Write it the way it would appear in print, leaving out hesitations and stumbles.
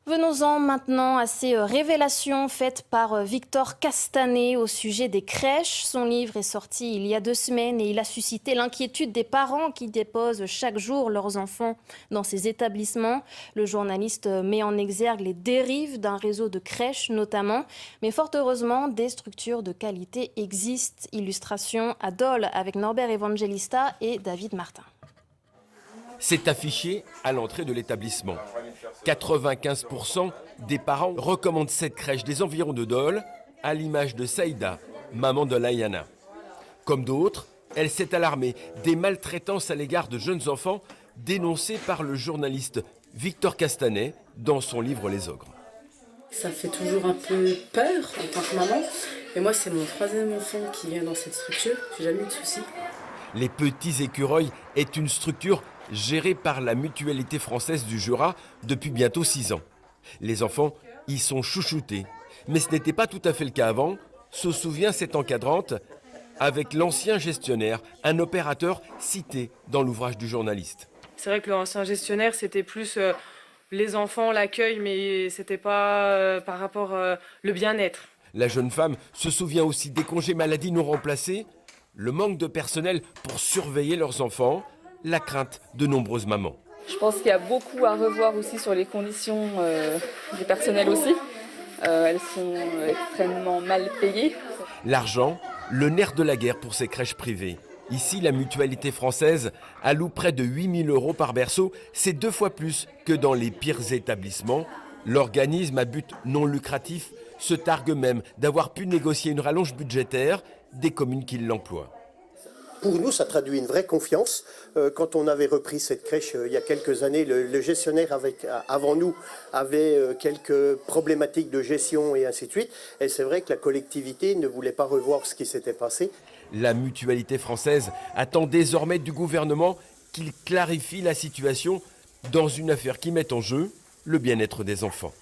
Venons-en maintenant à ces révélations faites par Victor Castanet au sujet des crèches. Son livre est sorti il y a 2 semaines et il a suscité l'inquiétude des parents qui déposent chaque jour leurs enfants dans ces établissements. Le journaliste met en exergue les dérives d'un réseau de crèches notamment. Mais fort heureusement, des structures de qualité existent. Illustration à Dole avec Norbert Evangelista et David Martin. C'est affiché à l'entrée de l'établissement. 95% des parents recommandent cette crèche des environs de Dole, à l'image de Saïda, maman de Layana. Comme d'autres, elle s'est alarmée des maltraitances à l'égard de jeunes enfants dénoncées par le journaliste Victor Castanet dans son livre Les Ogres. Ça fait toujours un peu peur en tant que maman. Et moi, c'est mon 3e enfant qui vient dans cette structure. J'ai jamais eu de soucis. Les Petits Écureuils est une structure gérée par la Mutualité française du Jura depuis bientôt 6 ans. Les enfants y sont chouchoutés. Mais ce n'était pas tout à fait le cas avant, se souvient cette encadrante, avec l'ancien gestionnaire, un opérateur cité dans l'ouvrage du journaliste. C'est vrai que l'ancien gestionnaire, c'était plus les enfants, l'accueil, mais c'était pas par rapport le bien-être. La jeune femme se souvient aussi des congés maladie non remplacés, le manque de personnel pour surveiller leurs enfants, la crainte de nombreuses mamans. Je pense qu'il y a beaucoup à revoir aussi sur les conditions du personnel aussi. Elles sont extrêmement mal payées. L'argent, le nerf de la guerre pour ces crèches privées. Ici, la Mutualité française alloue près de 8 000 € par berceau. C'est 2 fois plus que dans les pires établissements. L'organisme à but non lucratif se targue même d'avoir pu négocier une rallonge budgétaire des communes qui l'emploient. Pour nous, ça traduit une vraie confiance. Quand on avait repris cette crèche il y a quelques années, le gestionnaire avant nous avait quelques problématiques de gestion et ainsi de suite. Et c'est vrai que la collectivité ne voulait pas revoir ce qui s'était passé. La Mutualité française attend désormais du gouvernement qu'il clarifie la situation dans une affaire qui met en jeu le bien-être des enfants.